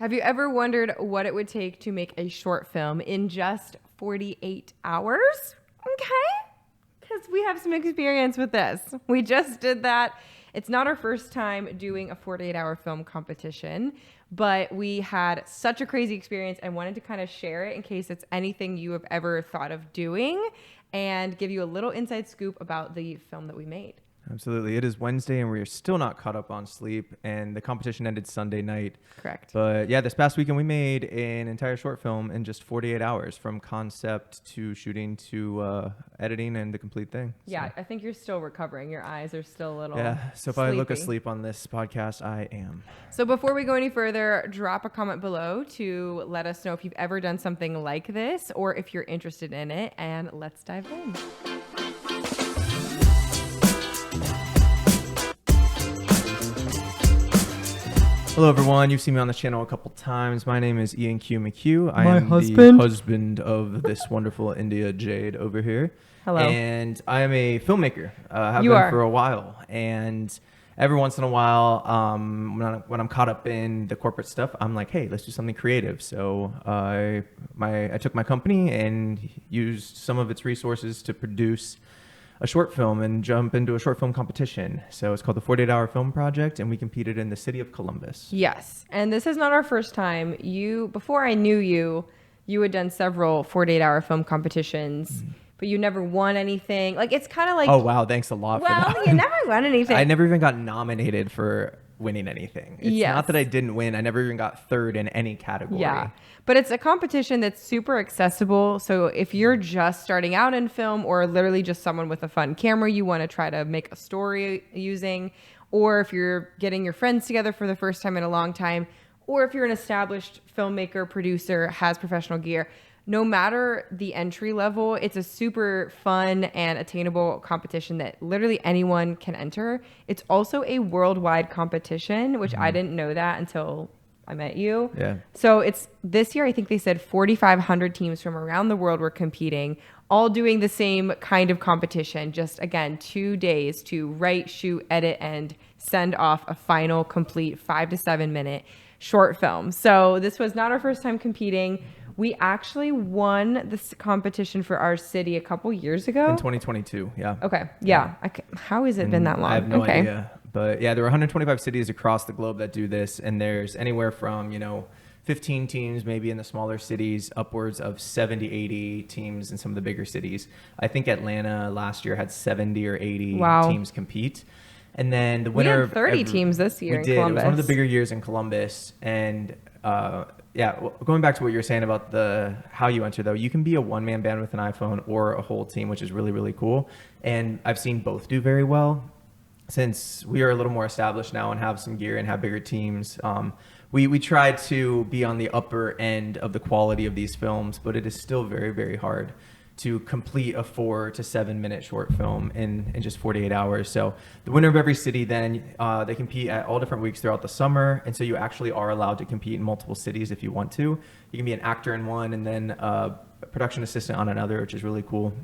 Have you ever wondered what it would take to make a short film in just 48 hours? Okay. Because we have some experience with this. We just did that. It's not our first time doing a 48-hour film competition, but we had such a crazy experience and wanted to kind of share it in case it's anything you have ever thought of doing and give you a little inside scoop about the film that we made. Absolutely. It is Wednesday and we're still not caught up on sleep, and the competition ended Sunday night. Correct. But yeah, this past weekend we made an entire short film in just 48 hours, from concept to shooting to editing and the complete thing. Yeah, I think you're still recovering. Your eyes are still a little So if I look sleepy. asleep on this podcast, I am. So before we go any further, drop a comment below to let us know if you've ever done something like this or if you're interested in it, and let's dive in. Hello everyone, you've seen me on this channel a couple times. My name is Ian Q. McHugh. I am husband. the husband of this wonderful India Jade over here. Hello. And I am a filmmaker. Have You been are. for a while. And every once in a while, when I'm caught up in the corporate stuff, I'm like, hey, let's do something creative. So I took my company and used some of its resources to produce a short film and jump into a short film competition. So it's called the 48-Hour Film Project, and we competed in the city of Columbus. Yes. And this is not our first time. Before I knew you, you had done several 48-hour film competitions, but you never won anything. Like, it's kind of like, Oh, wow. Thanks a lot for well, that. you never won anything. I never even got nominated for winning anything. It's Yes. not that I didn't win. I never even got third in any category. Yeah. But it's a competition that's super accessible. So if you're just starting out in film, or literally just someone with a fun camera you want to try to make a story using, or if you're getting your friends together for the first time in a long time, or if you're an established filmmaker, producer, has professional gear, no matter the entry level, it's a super fun and attainable competition that literally anyone can enter. It's also a worldwide competition, which I didn't know that until I met you. Yeah. So it's this year, I think they said 4,500 teams from around the world were competing, all doing the same kind of competition. Just again, 2 days to write, shoot, edit, and send off a final complete 5 to 7 minute short film. So this was not our first time competing. We actually won this competition for our city a couple years ago. In 2022, yeah. Okay. Yeah. How has it been that long? I have no Okay. idea. But yeah, there are 125 cities across the globe that do this, and there's anywhere from, 15 teams maybe in the smaller cities, upwards of 70, 80 teams in some of the bigger cities. I think Atlanta last year had 70 or 80 Wow. teams compete. And then the We winner had 30 teams this year we in did. Columbus. It was one of the bigger years in Columbus. And going back to what you were saying about how you enter, though, you can be a one-man band with an iPhone or a whole team, which is really, really cool. And I've seen both do very well. Since we are a little more established now and have some gear and have bigger teams, we try to be on the upper end of the quality of these films, but it is still very, very hard to complete a 4 to 7 minute short film in just 48 hours. So the winner of every city, then they compete at all different weeks throughout the summer. And so you actually are allowed to compete in multiple cities if you want to. You can be an actor in one and then a production assistant on another, which is really cool.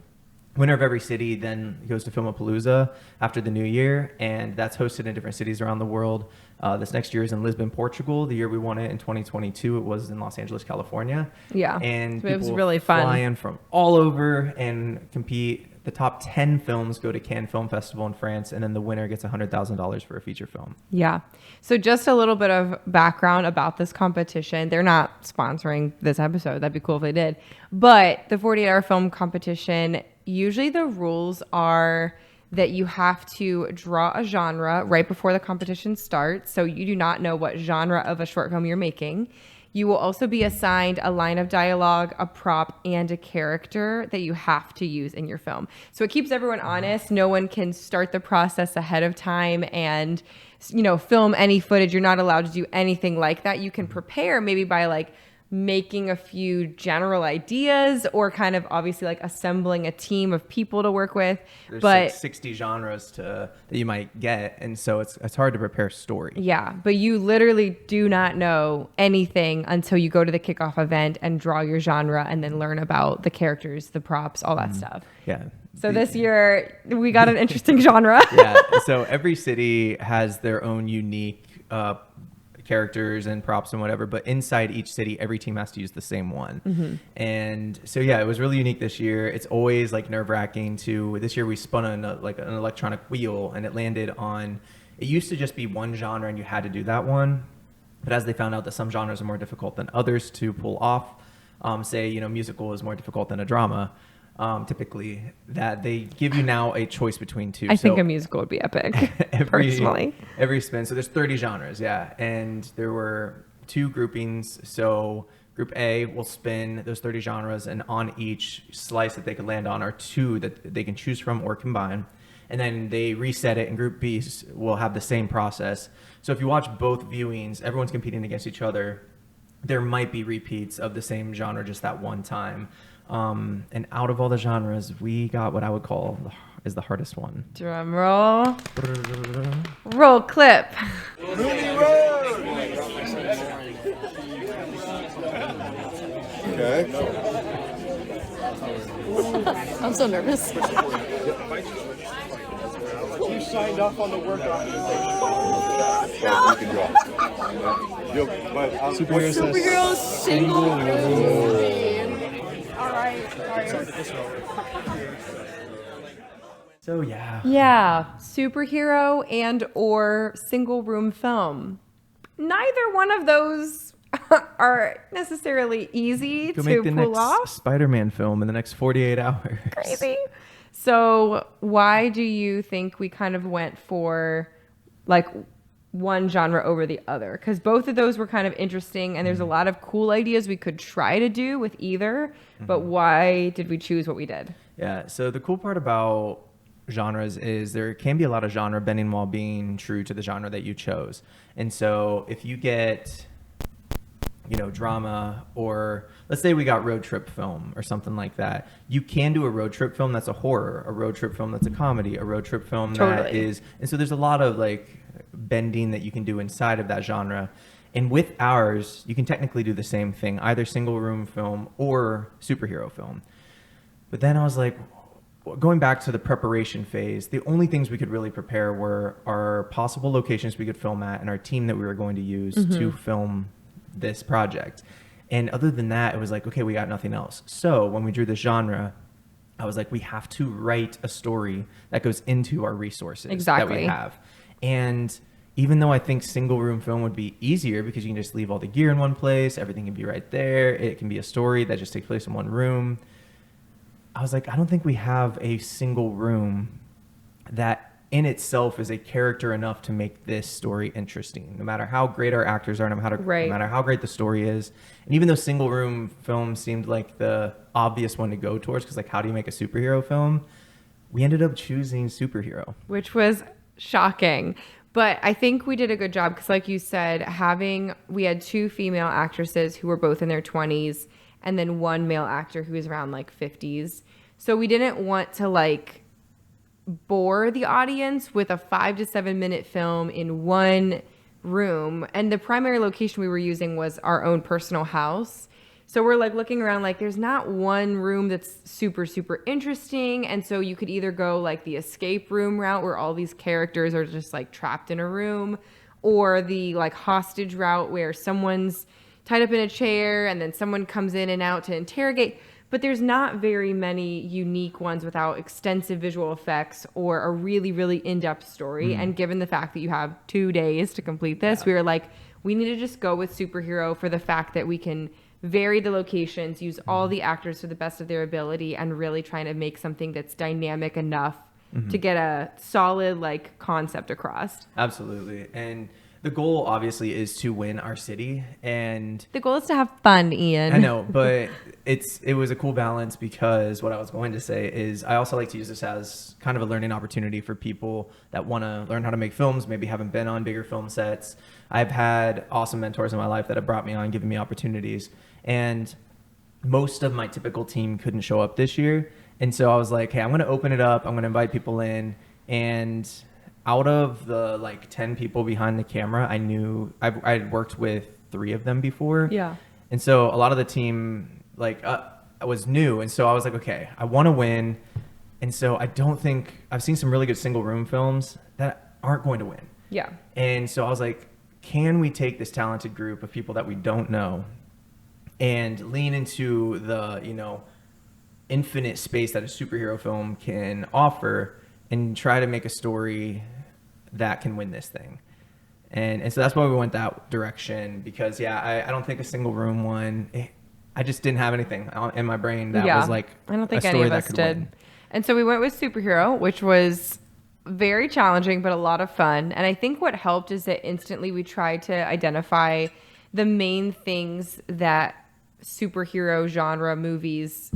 Winner of every city then goes to Filmapalooza after the new year, and that's hosted in different cities around the world. This next year is in Lisbon, Portugal. The year we won it in 2022, it was in Los Angeles, California. Yeah. And So it was people really fun. fly in from all over and compete. The top 10 films go to Cannes Film Festival in France, and then the winner gets $100,000 for a feature film. Yeah. So just a little bit of background about this competition. They're not sponsoring this episode. That'd be cool if they did. But the 48-hour film competition, usually the rules are that you have to draw a genre right before the competition starts. So you do not know what genre of a short film you're making. You will also be assigned a line of dialogue, a prop, and a character that you have to use in your film. So it keeps everyone honest. No one can start the process ahead of time and, film any footage. You're not allowed to do anything like that. You can prepare maybe by making a few general ideas or kind of obviously assembling a team of people to work with. There's But 60 genres that you might get, and so it's hard to prepare story. yeah, but you literally do not know anything until you go to the kickoff event and draw your genre and then learn about the characters, the props, all that stuff. Yeah. So this year we got an interesting genre. Yeah. So every city has their own unique characters and props and whatever, but inside each city, every team has to use the same one. And so, yeah, it was really unique this year. It's always like nerve wracking this year we spun an electronic wheel and it landed on, it used to just be one genre and you had to do that one. But as they found out that some genres are more difficult than others to pull off, say, musical is more difficult than a drama, typically, that they give you now a choice between two. I think a musical would be epic, personally. Every spin. So there's 30 genres, yeah. And there were 2 groupings. So Group A will spin those 30 genres, and on each slice that they could land on are 2 that they can choose from or combine. And then they reset it, and Group B will have the same process. So if you watch both viewings, everyone's competing against each other. There might be repeats of the same genre just that one time. And out of all the genres, we got what I would call is the hardest one. Drum roll. Roll clip. Okay. I'm so nervous. You signed off on the work documentation. You can draw. Superhero single room. All right. So yeah. Yeah, superhero and or single room film. Neither one of those are necessarily easy Go to make the pull next off. Spider-Man film in the next 48 hours. Crazy. So why do you think we kind of went for like one genre over the other? Because both of those were kind of interesting and there's a lot of cool ideas we could try to do with either, but why did we choose what we did? Yeah, so the cool part about genres is there can be a lot of genre bending while being true to the genre that you chose. And so if you get, drama, or let's say we got road trip film or something like that, you can do a road trip film that's a horror, a road trip film that's a comedy, a road trip film that is, and so there's a lot of like bending that you can do inside of that genre. And with ours, you can technically do the same thing, either single room film or superhero film. But then I was like, going back to the preparation phase, the only things we could really prepare were our possible locations we could film at and our team that we were going to use to film this project. And other than that, it was like, okay, we got nothing else. So when we drew this genre, I was like, we have to write a story that goes into our resources that we have. And even though I think single room film would be easier because you can just leave all the gear in one place, everything can be right there, it can be a story that just takes place in one room, I was like, I don't think we have a single room that in itself is a character enough to make this story interesting, no matter how great our actors are, no matter how great the story is. And even though single room film seemed like the obvious one to go towards, because like, how do you make a superhero film? We ended up choosing superhero. Which was shocking. But I think we did a good job because like you said, we had 2 female actresses who were both in their 20s and then 1 male actor who was around like 50s. So we didn't want to like bore the audience with a 5 to 7 minute film in one room. And the primary location we were using was our own personal house. So we're like looking around like there's not one room that's super, super interesting. And so you could either go like the escape room route where all these characters are just like trapped in a room, or the like hostage route where someone's tied up in a chair and then someone comes in and out to interrogate. But there's not very many unique ones without extensive visual effects or a really, really in-depth story. And given the fact that you have 2 days to complete this, we were like, we need to just go with superhero for the fact that we can vary the locations, use all the actors to the best of their ability, and really trying to make something that's dynamic enough to get a solid like concept across. Absolutely. And the goal obviously is to win our city, and the goal is to have fun, Ian. I know, but it was a cool balance, because what I was going to say is I also like to use this as kind of a learning opportunity for people that want to learn how to make films, maybe haven't been on bigger film sets. I've had awesome mentors in my life that have brought me on, given me opportunities, and most of my typical team couldn't show up this year. And so I was like, hey, I'm going to open it up. I'm going to invite people in, and out of the like 10 people behind the camera, I knew I'd worked with 3 of them before. Yeah. And so a lot of the team was new. And so I was like, okay, I want to win. And so I don't think I've seen some really good single room films that aren't going to win. Yeah. And so I was like, can we take this talented group of people that we don't know and lean into the, infinite space that a superhero film can offer and try to make a story that can win this thing. And so that's why we went that direction, because I don't think a single room won. I just didn't have anything in my brain that was like I don't think a any story of that us could did. win. And so we went with superhero, which was very challenging but a lot of fun. And I think what helped is that instantly we tried to identify the main things that superhero genre movies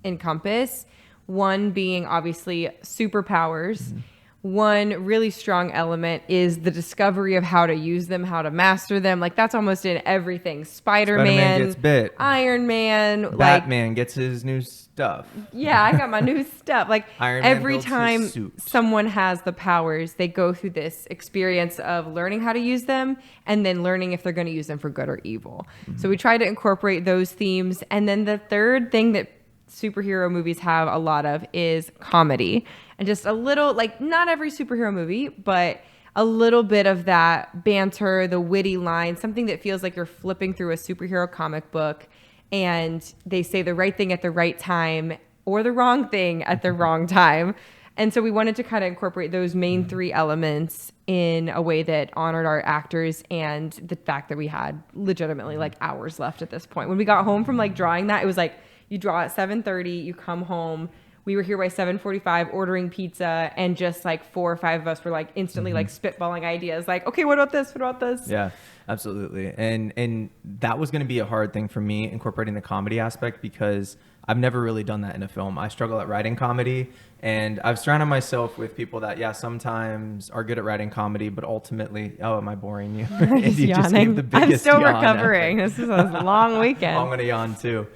encompass. One being obviously superpowers. Mm-hmm. One really strong element is the discovery of how to use them, how to master them. Like that's almost in everything. Spider-Man gets bit. Iron Man, Batman gets his new stuff. Yeah, I got my new stuff. Like Iron Man every builds his time suit. someone has the powers, they go through this experience of learning how to use them and then learning if they're going to use them for good or evil. Mm-hmm. So we try to incorporate those themes. And then the third thing that superhero movies have a lot of is comedy. And just a little, like not every superhero movie, but a little bit of that banter, the witty line, something that feels like you're flipping through a superhero comic book and they say the right thing at the right time or the wrong thing at the wrong time. And so we wanted to kind of incorporate those main three elements in a way that honored our actors and the fact that we had legitimately like hours left at this point. When we got home from like drawing that, it was like you draw at 7:30, you come home. We were here by 7:45 ordering pizza, and just like 4 or 5 of us were like instantly like spitballing ideas like, okay, what about this? What about this? Yeah, absolutely. And that was going to be a hard thing for me, incorporating the comedy aspect, because I've never really done that in a film. I struggle at writing comedy, and I've surrounded myself with people that, sometimes are good at writing comedy, but ultimately, am I boring you? Just just gave the I'm biggest still yawn recovering. ever. This is a long weekend. I'm going to yawn too.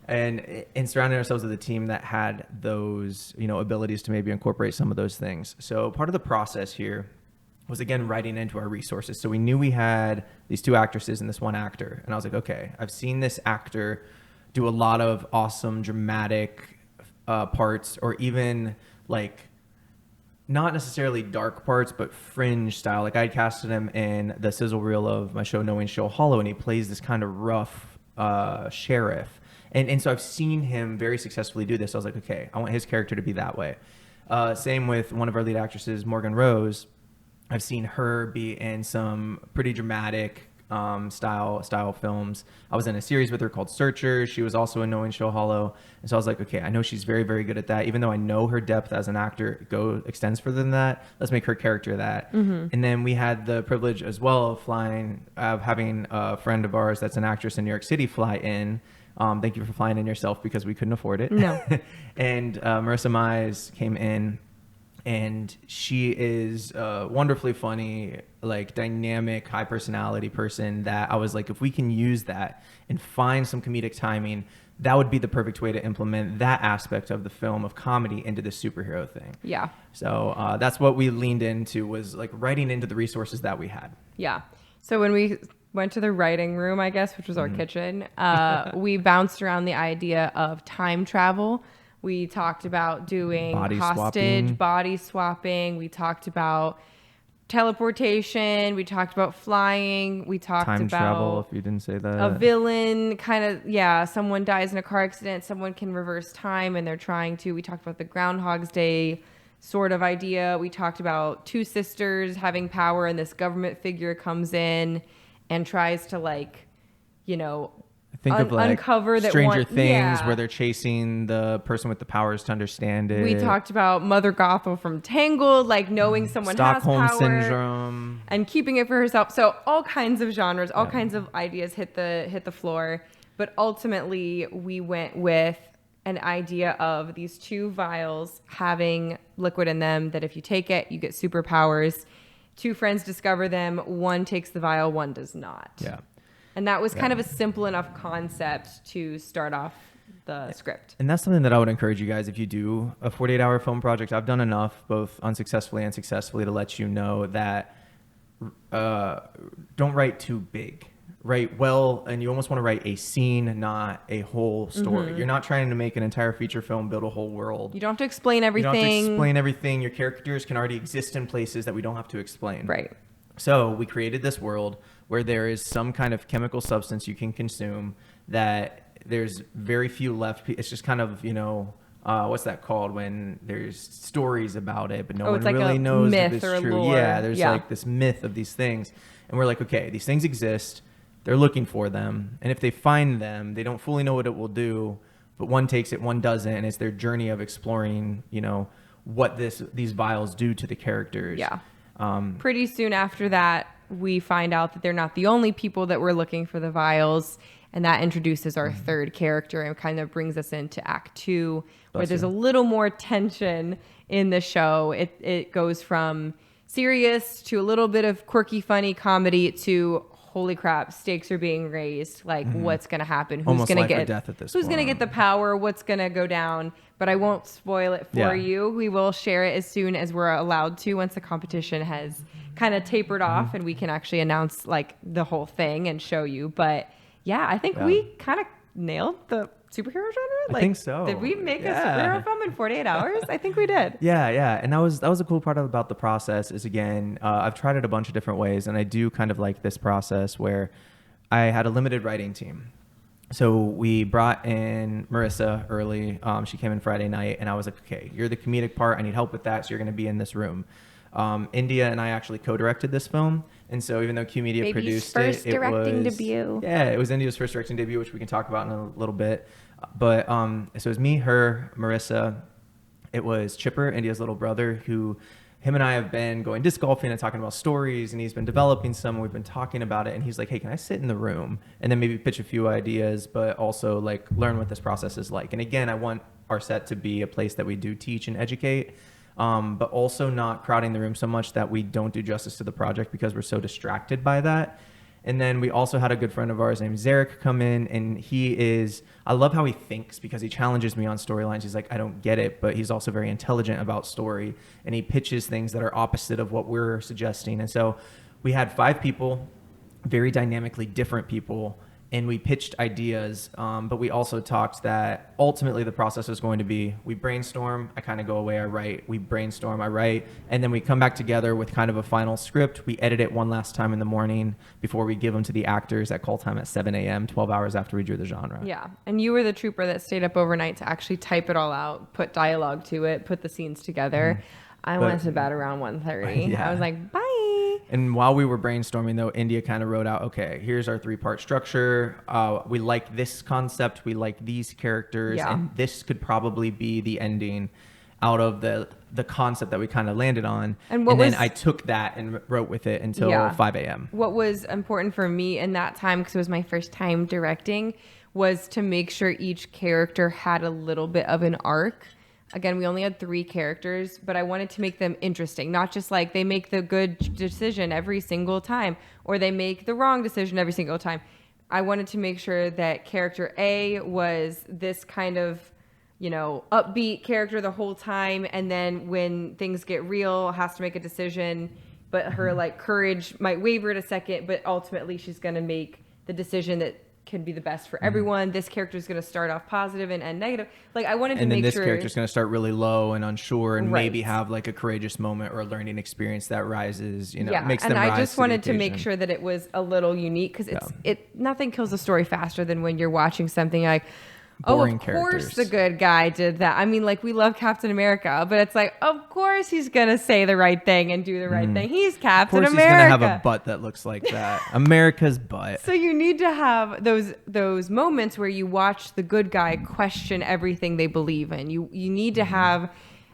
And surrounding ourselves with a team that had those, abilities to maybe incorporate some of those things. So part of the process here was, again, writing into our resources. So we knew we had these 2 actresses and this 1 actor. And I was like, okay, I've seen this actor do a lot of awesome, dramatic parts, or even like not necessarily dark parts, but fringe style. Like I casted him in the sizzle reel of my show, Knowing Show Hollow, and he plays this kind of rough sheriff. And so I've seen him very successfully do this. I was like, okay, I want his character to be that way. Same with one of our lead actresses, Morgan Rose. I've seen her be in some pretty dramatic style films. I was in a series with her called Searchers. She was also in Knowing Show Hollow. And so I was like, okay, I know she's very, very good at that. Even though I know her depth as an actor extends further than that, let's make her character that. Mm-hmm. And then we had the privilege as well of having a friend of ours that's an actress in New York City fly in. Thank you for flying in yourself, because we couldn't afford it. No. And Marissa Mize came in, and she is a wonderfully funny, like dynamic, high personality person that I was like, if we can use that and find some comedic timing, that would be the perfect way to implement that aspect of the film of comedy into the superhero thing. Yeah. So that's what we leaned into, was like writing into the resources that we had. Yeah. So when we went to the writing room, I guess, which was our kitchen, we bounced around the idea of time travel. We talked about doing body swapping. We talked about teleportation. We talked about flying. We talked time about travel, if you didn't say that. A villain kind of, someone dies in a car accident. Someone can reverse time and they're trying to. We talked about the Groundhog's Day sort of idea. We talked about 2 sisters having power, and this government figure comes in and tries to Think of like uncover that Stranger Things, where they're chasing the person with the powers to understand it. We talked about Mother Gothel from Tangled, like knowing someone Stockholm has power Syndrome, and keeping it for herself. So all kinds of genres, all kinds of ideas hit the floor. But ultimately, we went with an idea of these 2 vials having liquid in them that if you take it, you get superpowers. 2 friends discover them. One takes the vial, one does not. Yeah. And that was kind of a simple enough concept to start off the script. And that's something that I would encourage you guys, if you do a 48-hour film project. I've done enough, both unsuccessfully and successfully, to let you know that don't write too big. Write well, and you almost want to write a scene, not a whole story. Mm-hmm. You're not trying to make an entire feature film, build a whole world. You don't have to explain everything. You don't have to explain everything. Your characters can already exist in places that we don't have to explain. Right. So we created this world where there is some kind of chemical substance you can consume that there's very few left. It's just kind of, what's that called when there's stories about it, but no one it's like really a knows myth if or it's true. lore. Yeah, there's Yeah. like this myth of these things. And we're like, okay, these things exist. They're looking for them. And if they find them, they don't fully know what it will do, but one takes it, one doesn't. And it's their journey of exploring, what these vials do to the characters. Yeah. Pretty soon after that, we find out that they're not the only people that were looking for the vials. And that introduces our third character and kind of brings us into Act 2, where there's a little more tension in the show. It goes from serious to a little bit of quirky, funny comedy to holy crap, stakes are being raised. Like, what's going to happen? Who's Almost going to life or get death at this who's going to point. get the power? What's going to go down? But I won't spoil it for Yeah. you. We will share it as soon as we're allowed to, once the competition has kind of tapered off and we can actually announce like the whole thing and show you. But yeah, I think we kind of nailed the superhero genre. Like, think so. Did we make Yeah. a superhero film in 48 hours? I think we did. Yeah, and that was a cool part about the process. Is again, I've tried it a bunch of different ways, and I do kind of like this process where I had a limited writing team. So we brought in Marissa early. She came in Friday night, and I was like, okay, you're the comedic part. I need help with that, so you're going to be in this room. India and I actually co-directed this film, and so even though Q Media Baby's produced first it directing was, debut. Yeah, it was India's first directing debut, which we can talk about in a little bit. But so it was me, her, Marissa. It was Chipper, India's little brother, who him and I have been going disc golfing and talking about stories, and he's been developing some, and we've been talking about it, and he's like, hey, can I sit in the room and then maybe pitch a few ideas, but also like learn what this process is like. And again, I want our set to be a place that we do teach and educate, but also not crowding the room so much that we don't do justice to the project because we're so distracted by that. And then we also had a good friend of ours named Zarek come in, and I love how he thinks because he challenges me on storylines. He's like, I don't get it, but he's also very intelligent about story, and he pitches things that are opposite of what we're suggesting. And so we had 5 people, very dynamically different people, and we pitched ideas, but we also talked that ultimately the process is going to be, we brainstorm, I kind of go away, I write, we brainstorm, I write, and then we come back together with kind of a final script. We edit it one last time in the morning before we give them to the actors at call time at 7 a.m., 12 hours after we drew the genre. Yeah. And you were the trooper that stayed up overnight to actually type it all out, put dialogue to it, put the scenes together. I went to bed around 1:30. Yeah. I was like, bye. And while we were brainstorming, though, India kind of wrote out, okay, here's our 3-part structure. We like this concept. We like these characters. Yeah. And this could probably be the ending out of the concept that we kind of landed on. And then I took that and wrote with it until 5 a.m. What was important for me in that time, because it was my first time directing, was to make sure each character had a little bit of an arc. Again, we only had 3 characters, but I wanted to make them interesting, not just like they make the good decision every single time or they make the wrong decision every single time. I wanted to make sure that character A was this kind of, upbeat character the whole time, and then when things get real, has to make a decision, but her like courage might waver at a second, but ultimately she's going to make the decision that can be the best for everyone. This character is going to start off positive and end negative. Like, I wanted to And then make this sure character's going to start really low and unsure and Right. maybe have like a courageous moment or a learning experience that rises, yeah, makes and them rise I just to the wanted to make occasion. sure that it was a little unique, because nothing kills a story faster than when you're watching something like, Boring of course characters. the good guy did that. I mean, like, we love Captain America, but it's like, of course he's gonna say the right thing and do the right thing. He's Of Captain course, America. he's going to have a butt that looks like that. America's butt. So you need to have those moments where you watch the good guy question everything they believe in. You need to have,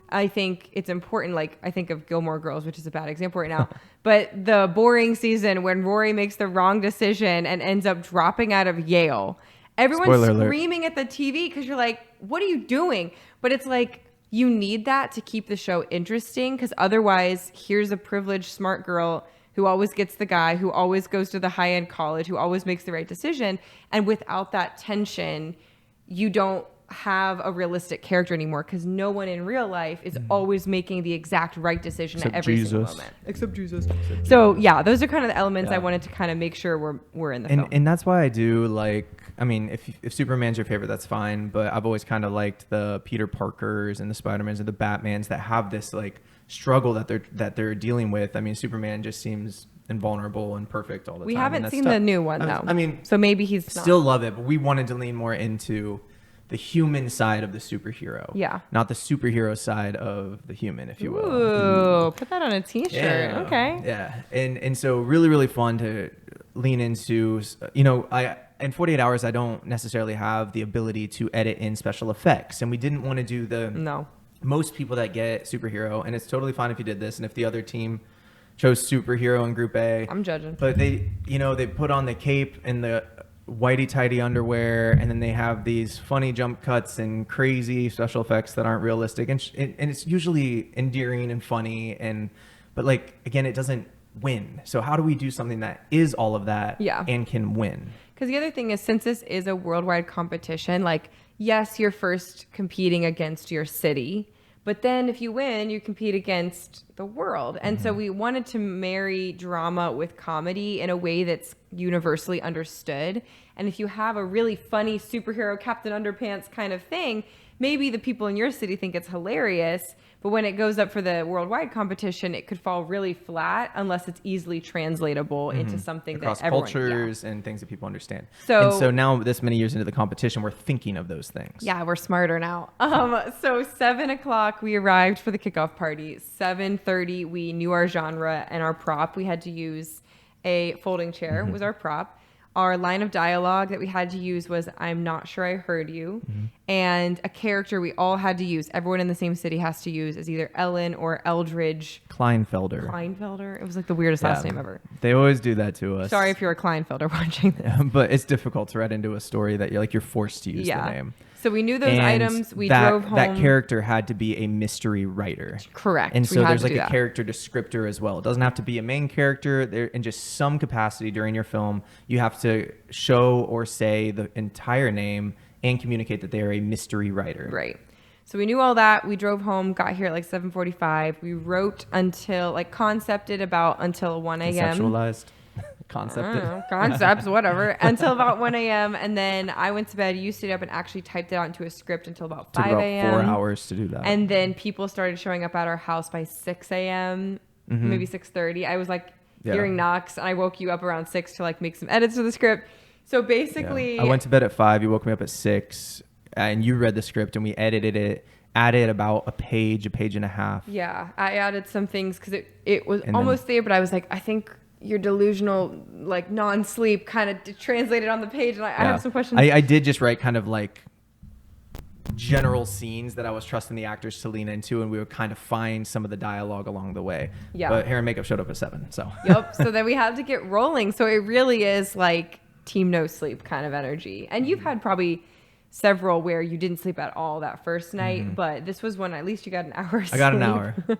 I think it's important, like I think of Gilmore Girls, which is a bad example right now, but the boring season when Rory makes the wrong decision and ends up dropping out of Yale. Everyone's Spoiler alert. screaming at the TV because you're like, what are you doing? But it's like, you need that to keep the show interesting, because otherwise, here's a privileged smart girl who always gets the guy, who always goes to the high-end college, who always makes the right decision. And without that tension, you don't have a realistic character anymore, because no one in real life is always making the exact right decision Except at every single Jesus. moment. Except Jesus. So yeah, those are kind of the elements I wanted to kind of make sure we're in the film. And that's why I do like, I mean, if Superman's your favorite, that's fine. But I've always kind of liked the Peter Parkers and the Spider-Mans and the Batmans that have this like struggle that they're dealing with. I mean, Superman just seems and vulnerable and perfect all the We time. and haven't that's seen tough. the new one though. I mean, so maybe he's not. still love it, but we wanted to lean more into the human side of the superhero. Yeah. Not the superhero side of the human, if you will. Ooh, put that on a t-shirt. Yeah. Okay. Yeah. And so really, really fun to lean into, you know, in 48 hours, I don't necessarily have the ability to edit in special effects. And we didn't want to do No. most people that get superhero. And it's totally fine if you did this. And if the other team chose superhero in group A, I'm judging. but they, you know, they put on the cape and the whitey tighty underwear, and then they have these funny jump cuts and crazy special effects that aren't realistic, and it's usually endearing and funny, but like again, it doesn't win. So how do we do something that is all of that Yeah. and can win? Because the other thing is, since this is a worldwide competition, like, yes, you're first competing against your city, but then if you win, you compete against the world. And so we wanted to marry drama with comedy in a way that's universally understood. And if you have a really funny superhero Captain Underpants kind of thing, maybe the people in your city think it's hilarious, but when it goes up for the worldwide competition, it could fall really flat unless it's easily translatable into something Across that everyone, cultures and things that people understand. So- and so now, this many years into the competition, we're thinking of those things. Yeah, we're smarter now. So 7:00 we arrived for the kickoff party. 7:30 we knew our genre and our prop. We had to use a folding chair was our prop. Our line of dialogue that we had to use was "I'm not sure I heard you," and a character we all had to use. Everyone in the same city has to use is either Ellen or Eldridge Kleinfelder. Kleinfelder. It was like the weirdest last name ever. They always do that to us. Sorry if you're a Kleinfelder watching this. But it's difficult to write into a story that you're forced to use the name. So we knew those And items. We that, drove home. That character had to be a mystery writer. Correct. And We so had there's to like do a that. character descriptor as well. It doesn't have to be a main character. There, in just some capacity during your film, you have to show or say the entire name and communicate that they are a mystery writer. Right. So we knew all that. We drove home, got here at like 7:45. We wrote until like concepted about until 1 a.m. Conceptualized. I Concepted. don't know, concepts, whatever, until about 1 a.m. And then I went to bed. You stayed up and actually typed it out into a script until about Took 5 about a.m. 4 hours to do that. And then people started showing up at our house by 6 a.m., maybe 6:30. I was like Yeah. hearing knocks, and I woke you up around 6 to like make some edits to the script. So basically, Yeah. I went to bed at 5. You woke me up at 6, and you read the script, and we edited it. Added about a page and a half. yeah, I added some things because it was And almost there, but I was like, I think your delusional, like non-sleep kind of translated on the page, and I have some questions. I did just write kind of like general scenes that I was trusting the actors to lean into, and we would kind of find some of the dialogue along the way. Yeah. But hair and makeup showed up at 7, so. Yep. So then we had to get rolling. So it really is like team no sleep kind of energy. And you've had probably several where you didn't sleep at all that first night, but this was one at least you got an hour. I got an sleep. hour.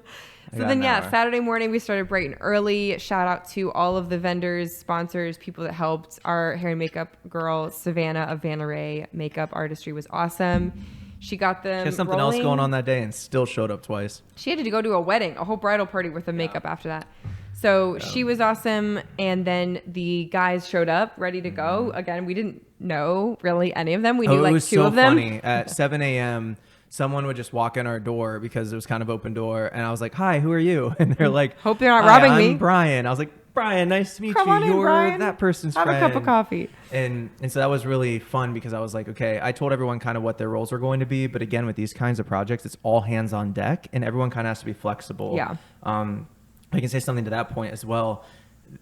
So then, yeah, Saturday morning we started bright and early. Shout out to all of the vendors, sponsors, people that helped. Our hair and makeup girl, Savannah of Vanna Ray Makeup Artistry, was awesome. She got them. She had something else going on that day and still showed up twice. She had to go to a wedding, a whole bridal party with the makeup after that. So she was awesome. And then the guys showed up ready to go. Again, we didn't know really any of them. We knew it like was two so of them. funny. At 7 a.m., someone would just walk in our door because it was kind of open door. And I was like, hi, who are you? And they're like, Hope they're not "Hi, robbing I'm me." Brian. I was like, Brian, nice to meet Come you. on in, You're Brian. that person's Have friend. a cup of coffee. And so that was really fun because I was like, okay, I told everyone kind of what their roles are going to be. But again, with these kinds of projects, it's all hands on deck and everyone kind of has to be flexible. Yeah. I can say something to that point as well.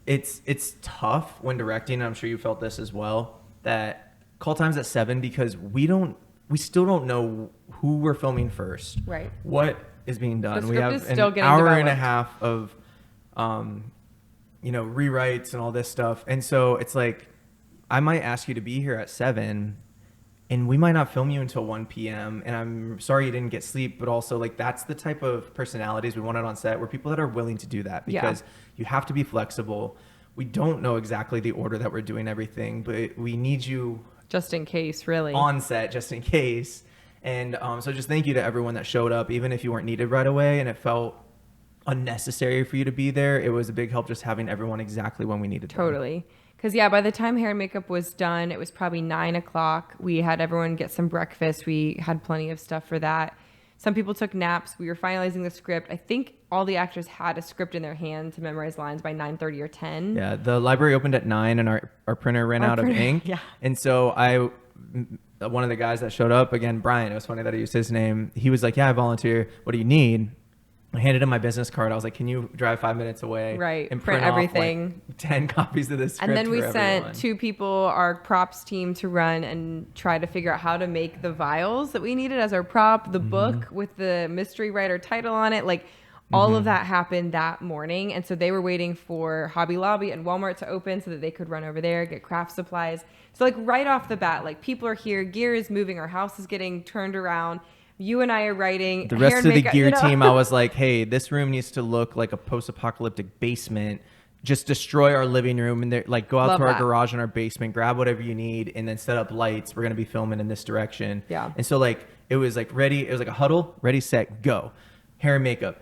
It's tough when directing, and I'm sure you felt this as well, that call time's at 7 because we still don't know who we're filming first. Right. What is being done. The We script have is an still getting hour and a developed. half of rewrites and all this stuff. And so it's like, I might ask you to be here at 7 and we might not film you until 1 p.m. And I'm sorry you didn't get sleep, but also like that's the type of personalities we wanted on set. We're people that are willing to do that because you have to be flexible. We don't know exactly the order that we're doing everything, but we need you Just in case, really. on set just in case. And so just thank you to everyone that showed up, even if you weren't needed right away and it felt unnecessary for you to be there. It was a big help just having everyone exactly when we needed them. Totally. Because, yeah, by the time hair and makeup was done, it was probably 9 o'clock. We had everyone get some breakfast. We had plenty of stuff for that. Some people took naps. We were finalizing the script. I think all the actors had a script in their hand to memorize lines by 9:30 or 10. Yeah, the library opened at 9 and our printer ran out of ink. Yeah. And so one of the guys that showed up, again, Brian, it was funny that I used his name. He was like, yeah, I volunteer. What do you need? I handed him my business card. I was like, can you drive 5 minutes away? Right, And print off, everything. like, 10 copies of this script. And then we for sent everyone. 2 people, our props team, to run and try to figure out how to make the vials that we needed as our prop, the book with the mystery writer title on it. Like, all of that happened that morning. And so they were waiting for Hobby Lobby and Walmart to open so that they could run over there, get craft supplies. So, like, right off the bat, like, people are here, gear is moving, our house is getting turned around. You and I are writing. The hair rest and of the makeup, gear you know? team, I was like, hey, this room needs to look like a post-apocalyptic basement. Just destroy our living room and like go out Love to our that. garage in our basement, grab whatever you need, and then set up lights. We're gonna be filming in this direction. Yeah. And so like it was like ready. It was like a huddle, ready, set, go. Hair and makeup,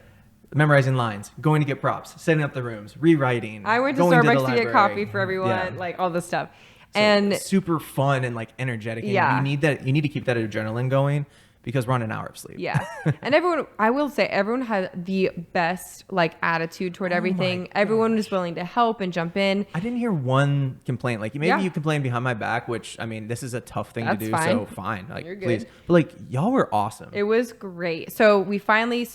memorizing lines, going to get props, setting up the rooms, rewriting. I went to going the Starbucks to get library. coffee for everyone, Yeah. like all this stuff. So And super fun and like energetic. And Yeah. you need that. You need to keep that adrenaline going because we're on an hour of sleep. yeah. And everyone, I will say, everyone had the best like attitude toward everything. Everyone was willing to help and jump in. I didn't hear one complaint. Like maybe Yeah. you complained behind my back, which I mean, this is a tough thing That's to do. fine. So fine, like You're good. please. But like y'all were awesome. It was great. So we finally,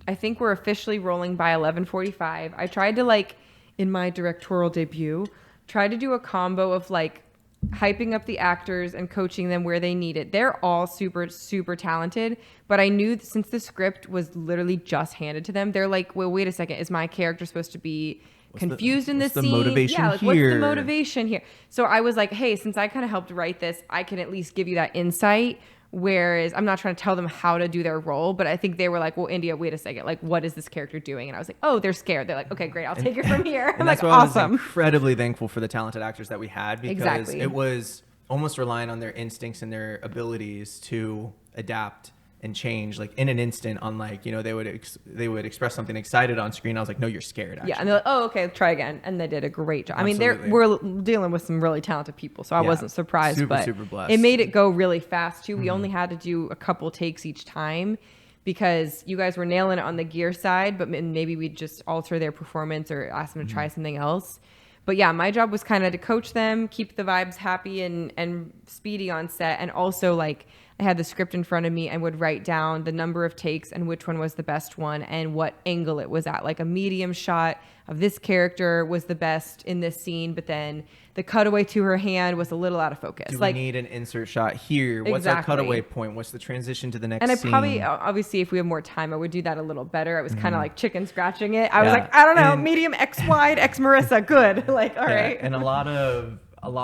I think we're officially rolling by 11:45. I tried to like, in my directorial debut, try to do a combo of like hyping up the actors and coaching them where they need it. They're all super, super talented, but I knew since the script was literally just handed to them, they're like, well, wait a second, is my character supposed to be confused in this what's the scene? motivation yeah, like what's the here? motivation here? So I was like, hey, since I kind of helped write this, I can at least give you that insight. Whereas I'm not trying to tell them how to do their role, but I think they were like, well, India, wait a second. Like, what is this character doing? And I was like, oh, they're scared. They're like, okay, great. I'll take it from here. I'm And like, that's why I was awesome. incredibly thankful for the talented actors that we had because Exactly. it was almost relying on their instincts and their abilities to adapt and change like in an instant. On like, you know, they would express something excited on screen. I was like, no, you're scared. Actually. Yeah, and they're like, oh, okay, try again. And they did a great job. I mean, Absolutely. we're dealing with some really talented people, so I Yeah. wasn't surprised. Super, but super blessed. it made it go really fast, too. We only had to do a couple takes each time because you guys were nailing it on the gear side, but maybe we'd just alter their performance or ask them to try something else. But yeah, my job was kind of to coach them, keep the vibes happy and speedy on set, and also like I had the script in front of me and would write down the number of takes and which one was the best one and what angle it was at. Like a medium shot of this character was the best in this scene, but then the cutaway to her hand was a little out of focus. Do like, we need an insert shot here? What's our Exactly. cutaway point? What's the transition to the next and I scene? probably, obviously, if we have more time, I would do that a little better. I was kind of like chicken scratching it. I was Yeah. like, I don't know, And- medium X wide, X Marissa, good. Like, all Yeah, right. and a lot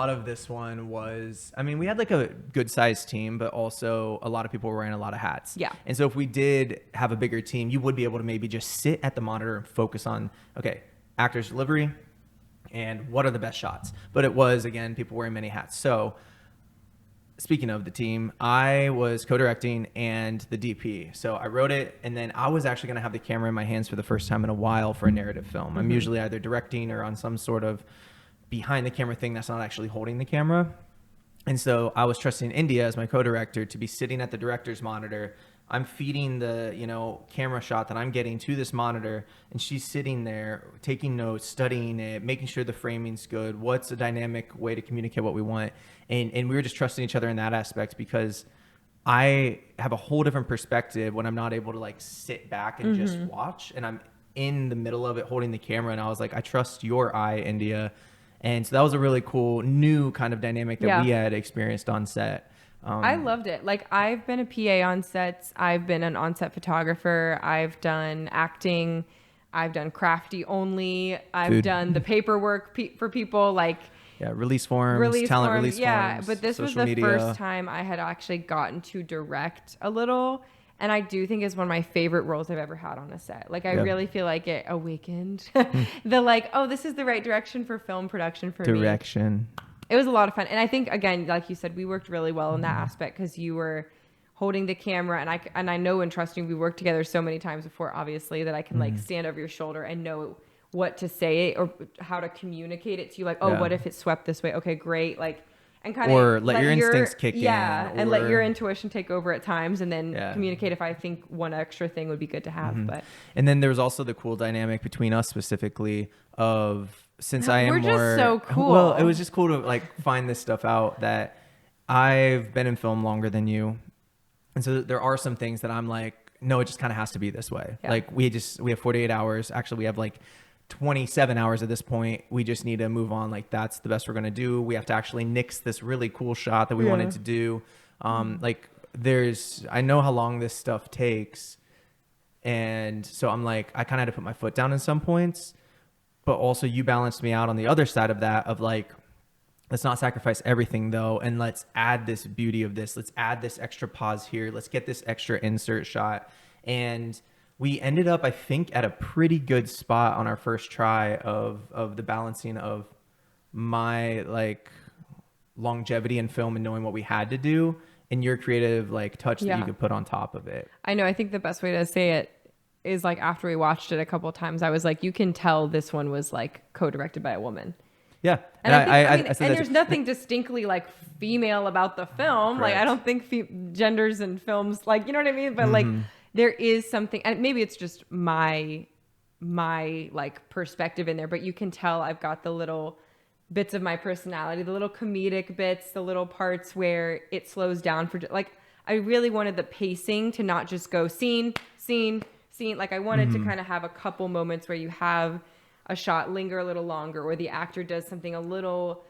of this one was, I mean, we had like a good sized team, but also a lot of people were wearing a lot of hats. Yeah. And so if we did have a bigger team, you would be able to maybe just sit at the monitor and focus on, okay, actors delivery and what are the best shots. But it was, again, people wearing many hats. So speaking of the team, I was co-directing and the DP. So I wrote it, and then I was actually going to have the camera in my hands for the first time in a while for a narrative film. I'm usually either directing or on some sort of behind the camera thing that's not actually holding the camera. And so I was trusting India as my co-director to be sitting at the director's monitor. I'm feeding the, you know, camera shot that I'm getting to this monitor, and she's sitting there taking notes, studying it, making sure the framing's good. What's a dynamic way to communicate what we want? And we were just trusting each other in that aspect because I have a whole different perspective when I'm not able to like sit back and just watch, and I'm in the middle of it holding the camera. And I was like, I trust your eye, India. And so that was a really cool new kind of dynamic that we had experienced on set. I loved it. Like, I've been a PA on sets. I've been an on-set photographer. I've done acting. I've done crafty only. I've Food. done the paperwork for people. Like, Yeah, release forms, release talent forms. release Yeah, forms. but this was social the media. first time I had actually gotten to direct a little. And I do think it's one of my favorite roles I've ever had on a set. Like, I Yeah. really feel like it awakened the like, oh, this is the right direction for film production for me. Direction. It was a lot of fun. And I think, again, like you said, we worked really well in that aspect because you were holding the camera. And I know and trust you, we worked together so many times before, obviously, that I can like stand over your shoulder and know what to say or how to communicate it to you. Like, oh, Yeah. what if it swept this way? Okay, great. Like, and kind or of let your instincts kick in, and let or- your intuition take over at times, and then Yeah. communicate if I think one extra thing would be good to have. But And then there was also the cool dynamic between us specifically of, since I am We're just more so cool. Well, it was just cool to like find this stuff out, that I've been in film longer than you. And so there are some things that I'm like, no, it just kind of has to be this way. Yeah. Like we have 48 hours. Actually, we have like 27 hours at this point. We just need to move on. Like that's the best we're going to do. We have to actually nix this really cool shot that we wanted to do. Like I know how long this stuff takes. And so I'm like, I kind of had to put my foot down in some points, but also you balanced me out on the other side of that, of like, let's not sacrifice everything though. And let's add this beauty of this. Let's add this extra pause here. Let's get this extra insert shot. And we ended up, I think, at a pretty good spot on our first try of the balancing of my like longevity in film and knowing what we had to do, and your creative like touch that Yeah. you could put on top of it. I know. I think the best way to say it is like after we watched it a couple of times, I was like, you can tell this one was like co-directed by a woman. Yeah. And I mean, said and that there's too. nothing distinctly like female about the film. Like I Correct. don't think genders in films, like, you know what I mean? But like there is something, and maybe it's just my like perspective in there, but you can tell I've got the little bits of my personality, the little comedic bits, the little parts where it slows down for like, I really wanted the pacing to not just go scene, scene, scene. Like I wanted to kind of have a couple moments where you have a shot linger a little longer, or the actor does something a little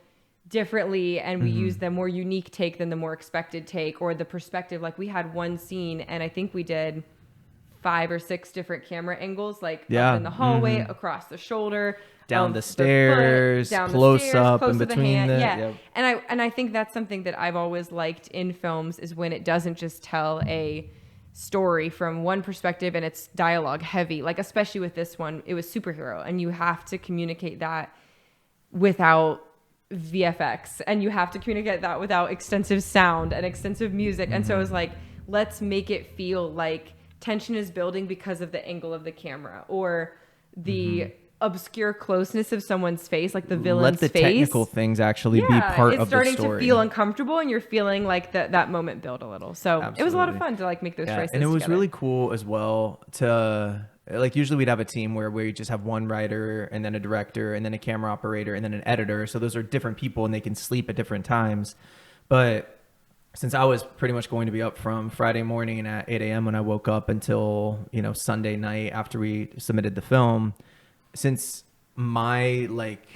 differently and we use the more unique take than the more expected take, or the perspective. Like we had one scene and I think we did 5 or 6 different camera angles, like Yeah. up in the hallway, across the shoulder, Down of the foot, stairs, down the close stairs, up close in to between hand. the- yeah. yep. And I think that's something that I've always liked in films, is when it doesn't just tell a story from one perspective and it's dialogue heavy. Like especially with this one, it was superhero, and you have to communicate that without VFX, and you have to communicate that without extensive sound and extensive music. And so it was like, let's make it feel like tension is building because of the angle of the camera, or the obscure closeness of someone's face, like the villain's Let the face. technical things actually be part it's of the starting story. to feel uncomfortable, and you're feeling like that moment build a little. So it was a lot of Absolutely. fun to like make those choices. And it was together. really cool as well to like, usually we'd have a team where we just have one writer and then a director and then a camera operator and then an editor. So those are different people and they can sleep at different times. But since I was pretty much going to be up from Friday morning at 8 a.m. when I woke up until, Sunday night after we submitted the film, since my like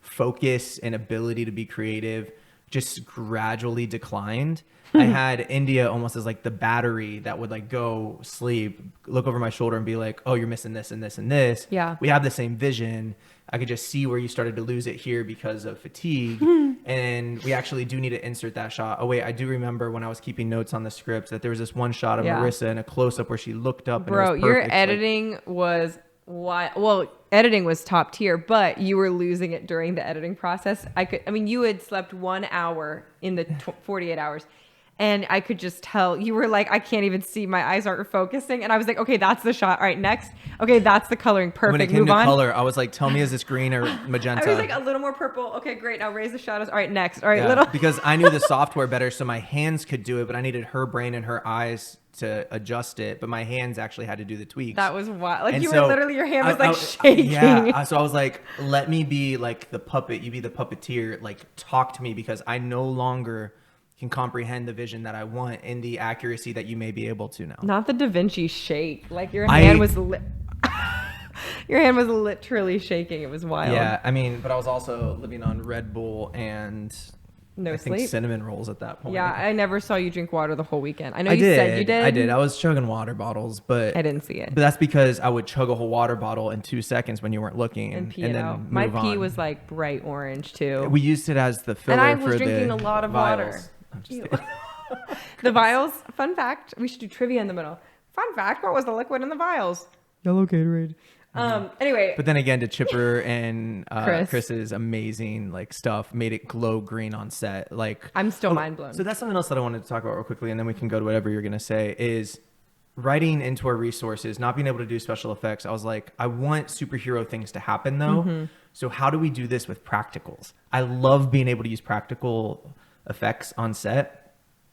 focus and ability to be creative just gradually declined, I had India almost as like the battery that would like go sleep, look over my shoulder and be like, oh, you're missing this and this and this. Yeah. We have the same vision. I could just see where you started to lose it here because of fatigue. And we actually do need to insert that shot. Oh, wait, I do remember when I was keeping notes on the script that there was this one shot of Yeah. Marissa in a close up where she looked up. Bro, and it was your perfect. Like, editing was well, editing was top tier, but you were losing it during the editing process. You had slept 1 hour in the 48 hours. And I could just tell you were like, I can't even see. My eyes aren't focusing. And I was like, okay, that's the shot. All right, next. Okay, that's the coloring. Perfect. when it came Move to on. color, I was like, tell me, is this green or magenta? I was like, a little more purple. Okay, great. Now raise the shadows. All right, next. All right, Yeah, little. because I knew the software better, so my hands could do it, but I needed her brain and her eyes to adjust it. But my hands actually had to do the tweaks. That was wild. Like And you so were literally, your hand was I- like I- shaking. Yeah. So I was like, let me be like the puppet. You be the puppeteer. Like, talk to me, because I no longer can comprehend the vision that I want in the accuracy that you may be able to now. Not the Da Vinci shake. Like your hand was your hand was literally shaking. It was wild. Yeah, I mean, but I was also living on Red Bull and No I think sleep. cinnamon rolls at that point. Yeah, I never saw you drink water the whole weekend. I know I you did. said you did. I did. I was chugging water bottles, but I didn't see it. But that's because I would chug a whole water bottle in 2 seconds when you weren't looking, And pee and it then out. My move pee on. was like bright orange too. We used it as the filler and I for was drinking the a lot of vials. water. I'm just Ew. kidding. The vials. Fun fact. We should do trivia in the middle. Fun fact. What was the liquid in the vials? Yellow Gatorade. Anyway. But then again, to Chipper and Chris. Chris's amazing like stuff made it glow green on set. Like I'm still mind blown. So that's something else that I wanted to talk about real quickly, and then we can go to whatever you're gonna say. Is writing into our resources, not being able to do special effects, I was like, I want superhero things to happen though. So how do we do this with practicals? I love being able to use practical effects on set.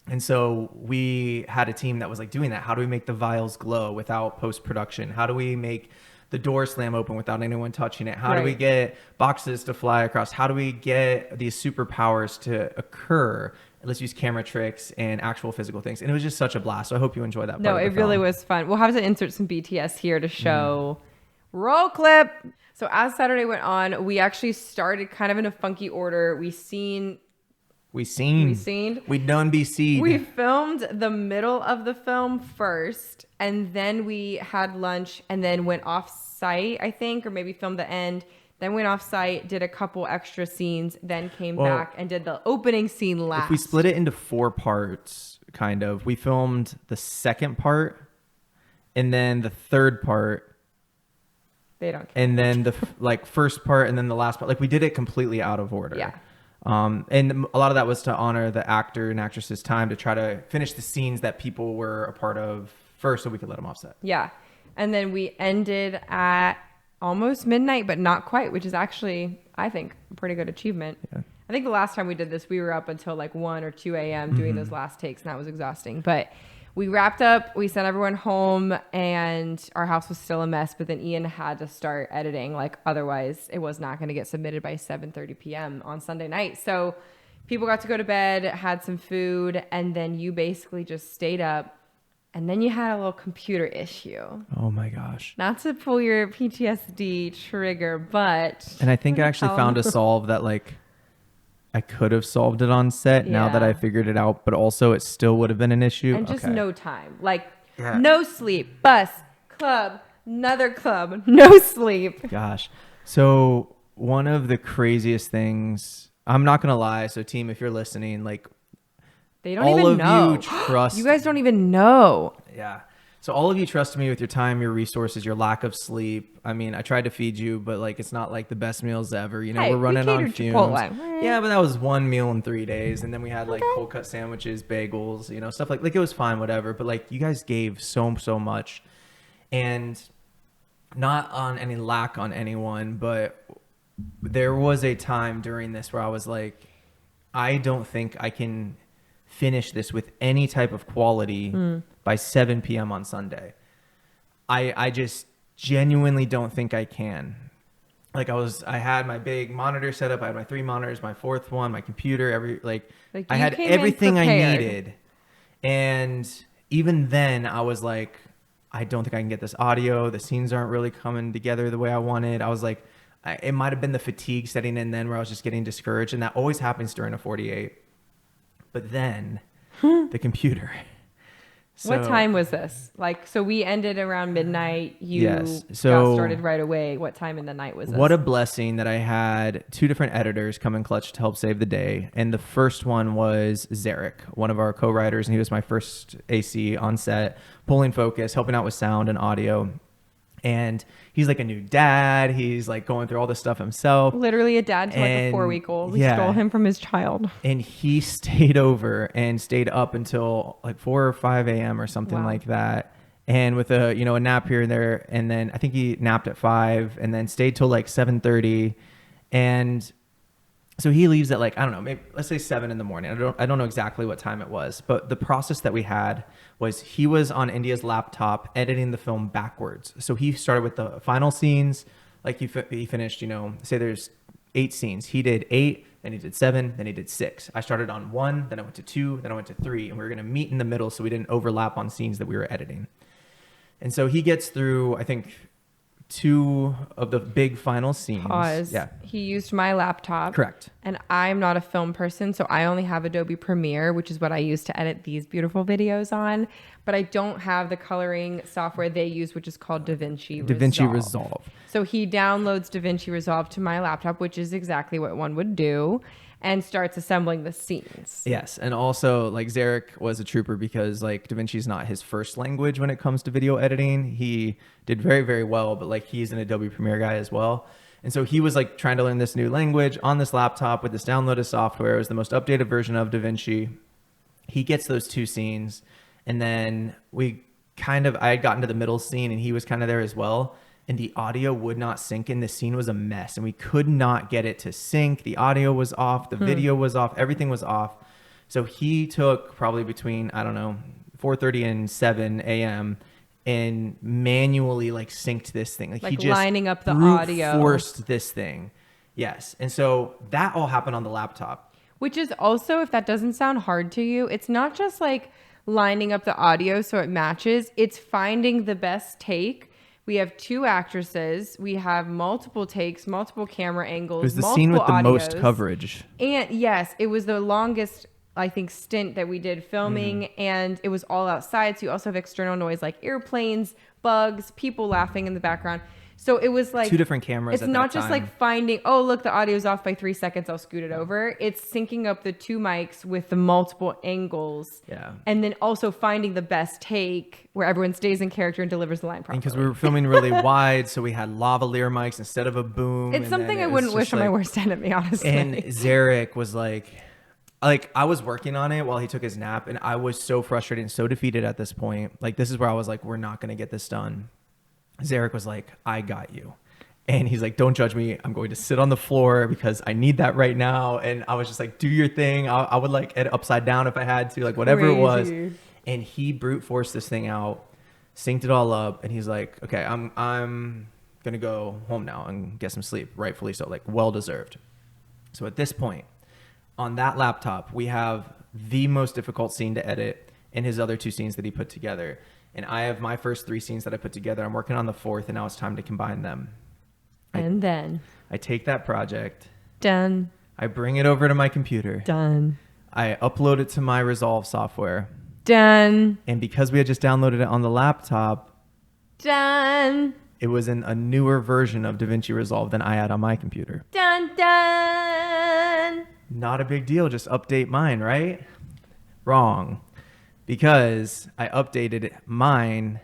And so we had a team that was like doing that. How do we make the vials glow without post-production? How do we make the door slam open without anyone touching it? How do we get boxes to fly across? How do we get these superpowers to occur? Let's use camera tricks and actual physical things. And it was just such a blast. So I hope you enjoyed that. No, part it of the really film. was fun. We'll have to insert some BTS here to show. Roll clip. So as Saturday went on, we actually started kind of in a funky order. We done BC. We filmed the middle of the film first, and then we had lunch, and then went off site, I think, or maybe filmed the end. Then went off site, did a couple extra scenes, then came back and did the opening scene last. If we split it into 4 parts, kind of, we filmed the second part, and then the third part, They don't care. and then the first part, and then the last part. Like we did it completely out of order. Yeah. And a lot of that was to honor the actor and actress's time to try to finish the scenes that people were a part of first, so we could let them offset. Yeah. And then we ended at almost midnight, but not quite, which is actually, I think, a pretty good achievement. Yeah. I think the last time we did this, we were up until like 1 or 2 a.m. doing those last takes, and that was exhausting. But we wrapped up, we sent everyone home, and our house was still a mess. But then Ian had to start editing, like otherwise it was not going to get submitted by 7:30 p.m. on Sunday night. So people got to go to bed, had some food, and then you basically just stayed up. And then you had a little computer issue. Oh my gosh. Not to pull your PTSD trigger, but And I think I actually found a solve that like I could have solved it on set now that Yeah. I figured it out, but also it still would have been an issue. and just Okay. no time. Like Yeah. no sleep, bus, club, another club, no sleep. Gosh. So one of the craziest things, I'm not gonna lie. So team, if you're listening, like They don't all even of know. you trust. You guys don't even know. Yeah. So all of you trusted me with your time, your resources, your lack of sleep. I mean, I tried to feed you, but like it's not like the best meals ever. You know, Hey, we're we running on catered fumes. Chipotle. Yeah, but that was one meal in 3 days, and then we had like cold cut sandwiches, bagels, you know, stuff like it was fine, whatever. But like you guys gave so much, and not on any lack on anyone, but there was a time during this where I was like, I don't think I can finish this with any type of quality by 7 p.m. on Sunday. I just genuinely don't think I can. Like I had my big monitor set up. I had my 3 monitors, my 4th one, my computer, Like, I you had came in everything I prepared. needed. And even then I was like, I don't think I can get this audio. The scenes aren't really coming together the way I wanted. I was like, it might've been the fatigue setting in then where I was just getting discouraged. And that always happens during a 48. But then the computer. What So- time was this? Like, so we ended around midnight. You Yes. got So- started right away. What time in the night was this? What a blessing that I had 2 different editors come in clutch to help save the day. And the first one was Zarek, one of our co-writers, and he was my first AC on set, pulling focus, helping out with sound and audio. And he's like a new dad. He's like going through all this stuff himself. Literally a dad to like a And 4-week-old. We yeah. stole him from his child. And he stayed over and stayed up until like 4 or 5 a.m. or something Wow. like that. And with a nap here and there. And then I think he napped at 5 and then stayed till like 7:30. And so he leaves at like, I don't know, maybe let's say 7 in the morning. I don't know exactly what time it was, but the process that we had was he was on India's laptop editing the film backwards. So he started with the final scenes, like he finished, say there's 8 scenes. He did 8, then he did 7, then he did 6. I started on 1, then I went to 2, then I went to 3, and we were going to meet in the middle so we didn't overlap on scenes that we were editing. And so he gets through, I think, 2 of the big final scenes. Pause. Yeah, He used my laptop. correct. And I'm not a film person, so I only have Adobe Premiere, which is what I use to edit these beautiful videos on. But I don't have the coloring software they use, which is called DaVinci Resolve. DaVinci Resolve. So he downloads DaVinci Resolve to my laptop, which is exactly what one would do, and starts assembling the scenes. Yes, and also like Zarek was a trooper because like DaVinci is not his first language when it comes to video editing. He did very, very well, but like he's an Adobe Premiere guy as well. And so he was like trying to learn this new language on this laptop with this downloaded software. It was the most updated version of DaVinci. He gets those 2 scenes, and then we I had gotten to the middle scene and he was kind of there as well. And the audio would not sync in. The scene was a mess and we could not get it to sync. The audio was off. The video was off. Everything was off. So he took probably between, I don't know, 4:30 and 7 a.m. and manually like synced this thing. Like he just lining up the brute audio. forced this thing. Yes. And so that all happened on the laptop. Which is also, if that doesn't sound hard to you, it's not just like lining up the audio so it matches. It's finding the best take. We have 2 actresses. We have multiple takes, multiple camera angles. It was the scene with the most audios. coverage. And yes, it was the longest, I think, stint that we did filming, and it was all outside. So you also have external noise like airplanes, bugs, people laughing in the background. So it was like 2 different cameras. It's at not that just time. like finding, oh, look, the audio's off by 3 seconds. I'll scoot it over. It's syncing up the 2 mics with the multiple angles. Yeah. And then also finding the best take where everyone stays in character and delivers the line properly. Because we were filming really wide, so we had lavalier mics instead of a boom. It's and something then I it was wouldn't just wish on my worst enemy, honestly. And Zarek was like I was working on it while he took his nap, and I was so frustrated and so defeated at this point. Like, this is where I was like, we're not going to get this done. Zarek was like, I got you. And he's like, don't judge me. I'm going to sit on the floor because I need that right now. And I was just like, do your thing. I would like edit upside down if I had to, like whatever it was. And he brute forced this thing out, synced it all up. And he's like, okay, I'm going to go home now and get some sleep. Rightfully so, like well deserved. So at this point on that laptop, we have the most difficult scene to edit and his other 2 scenes that he put together. And I have my first 3 scenes that I put together. I'm working on the 4th, and now it's time to combine them. And then I take that project, done. I bring it over to my computer, Done. I upload it to my Resolve software, Done. and because we had just downloaded it on the laptop, Done. it was in a newer version of DaVinci Resolve than I had on my computer. Done. Done. Not a big deal, just update mine, right? Wrong. Because I updated mine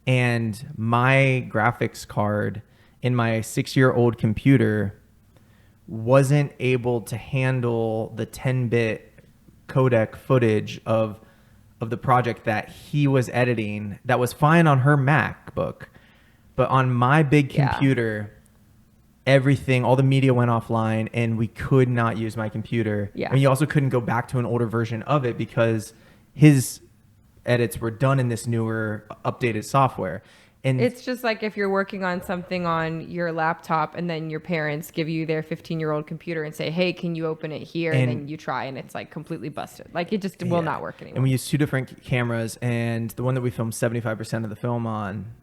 and my graphics card in my 6-year-old computer wasn't able to handle the 10-bit codec footage of the project that he was editing. That was fine on her MacBook, but on my big computer, everything, all the media went offline and we could not use my computer. Yeah. And you also couldn't go back to an older version of it because his edits were done in this newer updated software. And It's just like if you're working on something on your laptop and then your parents give you their 15-year-old computer and say, hey, can you open it here? And then you try and it's like completely busted. Like it just will not work anymore. And we used 2 different cameras, and the one that we filmed 75% of the film on,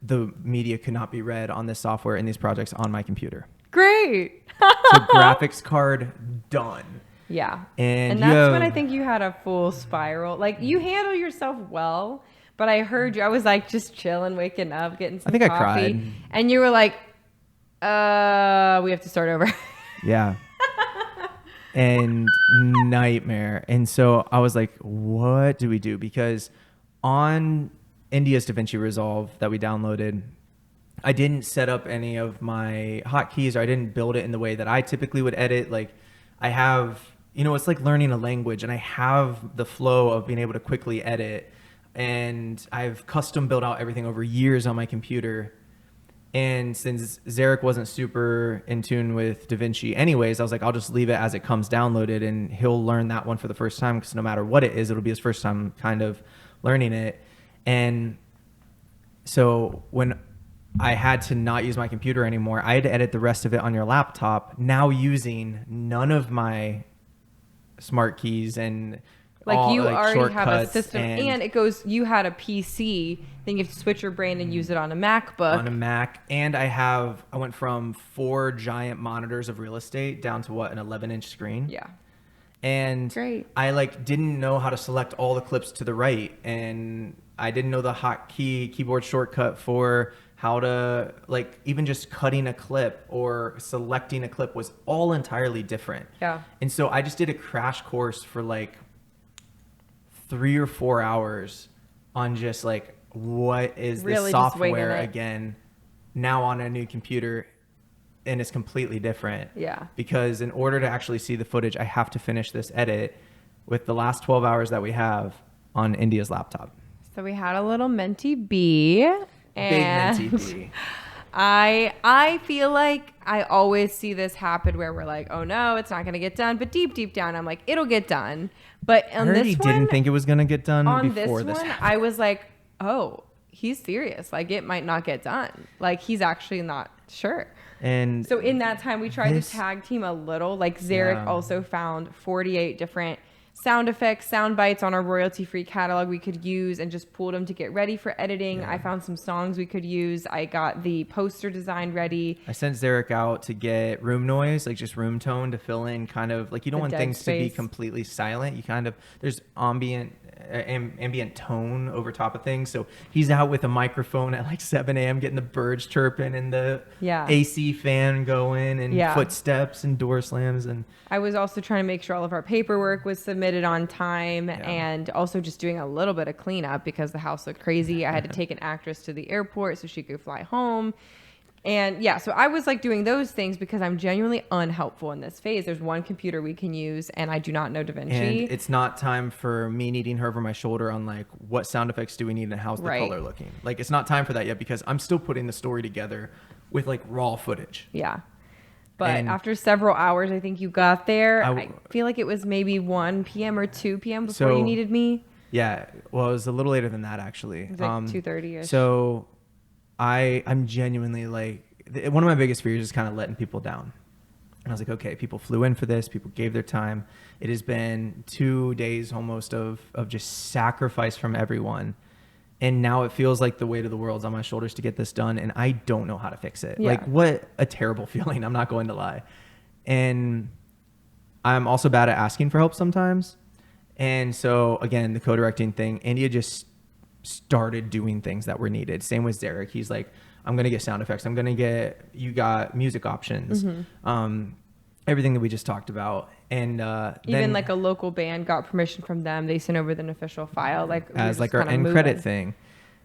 the media could not be read on this software in these projects on my computer. Great. So graphics card done. Yeah. And that's you when I have- think you had a full spiral. Like you handle yourself well, but I heard you. I was like just chilling, waking up, getting some think I coffee. cried. And you were like, we have to start over. Yeah. And nightmare. And so I was like, what do we do? Because on India's DaVinci Resolve that we downloaded, I didn't set up any of my hotkeys, or I didn't build it in the way that I typically would edit. Like I have, it's like learning a language, and I have the flow of being able to quickly edit. And I've custom built out everything over years on my computer. And since Zarek wasn't super in tune with DaVinci anyways, I was like, I'll just leave it as it comes downloaded, and he'll learn that one for the first time, because no matter what it is, it'll be his first time kind of learning it. And so when I had to not use my computer anymore, I had to edit the rest of it on your laptop, now using none of my smart keys and Like all, you already have a shortcuts system, and it goes. You had a PC, then you have to switch your brain and use it on a MacBook. on a Mac, and I went from 4 giant monitors of real estate down to an 11-inch screen. Yeah, And Great. I didn't know how to select all the clips to the right, and I didn't know the keyboard shortcut for how to even just cutting a clip or selecting a clip was all entirely different. Yeah. And so I just did a crash course for 3 or 4 hours on just what is Really this just winging software it. again now on a new computer, and it's completely different. Yeah. Because in order to actually see the footage, I have to finish this edit with the last 12 hours that we have on India's laptop. So we had a little Menti B. And Big Menti B. I feel like I always see this happen where we're like, oh no, it's not gonna get done. But deep down, I'm like, it'll get done. But I on heard this he one, didn't think it was gonna get done on before this this. one, happened. I was like, oh, he's serious. Like it might not get done. Like he's actually not sure. And So in that time, we tried This- to tag team a little. Like Zarek Yeah. also found 48 different sound effects, sound bites on our royalty-free catalog we could use and just pulled them to get ready for editing. I found some songs we could use. I got the poster design ready. I sent Zarek out to get room noise, like just room tone to fill in kind of like you don't The want dead things to be space. completely silent. You kind of there's ambient tone over top of things. So he's out with a microphone at like 7 a.m. getting the birds chirping and the Yeah. AC fan going and Yeah. footsteps and door slams and I was also trying to make sure all of our paperwork was submitted on time and also just doing a little bit of cleanup because the house looked crazy. I had to take an actress to the airport so she could fly home. And yeah, so I was like doing those things because I'm genuinely unhelpful in this phase. There's one computer we can use and I do not know DaVinci. and it's not time for me needing her over my shoulder on like what sound effects do we need and how's the Right. color looking. Like it's not time for that yet because I'm still putting the story together with like raw footage. Yeah. But And- after several hours, I think you got there. I I, w- feel like it was maybe 1 p.m. or 2 p.m. before you So- needed me. Yeah, well, it was a little later than that actually. It was like 2:30-ish. So, I'm genuinely like one of my biggest fears is kind of letting people down. And I was like, okay, people flew in for this, people gave their time. It has been 2 days almost of just sacrifice from everyone. And now it feels like the weight of the world's on my shoulders to get this done, and I don't know how to fix it. Yeah. Like, what a terrible feeling. I'm not going to lie. And I'm also bad at asking for help sometimes. And so, again, the co-directing thing, India just started doing things that were needed. Same with Zarek. He's like, I'm going to get sound effects. I'm going to get, you got music options. Everything that we just talked about. And Even then like a local band got permission from them. They sent over an official file, like we were as just like our kinda end moving. credit thing.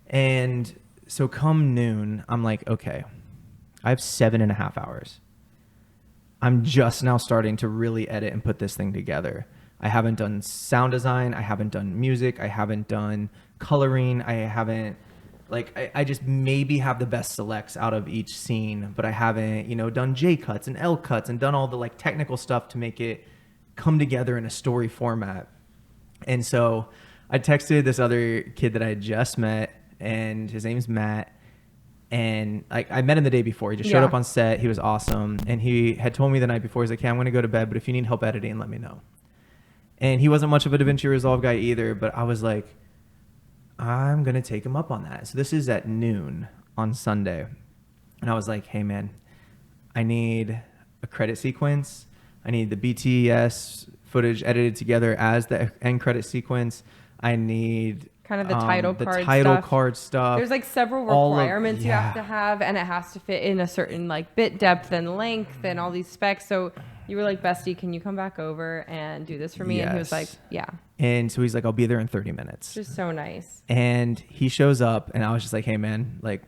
And so come noon, I'm like, okay, I have 7.5 hours. I'm just now starting to really edit and put this thing together. I haven't done sound design. I haven't done music. I haven't done coloring. I haven't, like, I just maybe have the best selects out of each scene, but I haven't, done J cuts and L cuts and done all the like technical stuff to make it come together in a story format. And so I texted this other kid that I had just met, and his name's Matt. And like I met him the day before. He just showed Yeah. up on set. He was awesome. And he had told me the night before, he's like, "Hey, I'm going to go to bed, but if you need help editing, let me know." And he wasn't much of a DaVinci Resolve guy either, but I was like, I'm going to take him up on that. So this is at noon on Sunday. And I was like, hey man, I need a credit sequence. I need the BTS footage edited together as the end credit sequence. I need Kind of the title card stuff. stuff. There's like several all of- requirements you have yeah. to have, and it has to fit in a certain like bit depth and length and all these specs. So you were like, Bestie, can you come back over and do this for me? And he was like, Yes. yeah, And so he's like, I'll be there in 30 minutes. just so nice. And he shows up, and I was just like, hey man, like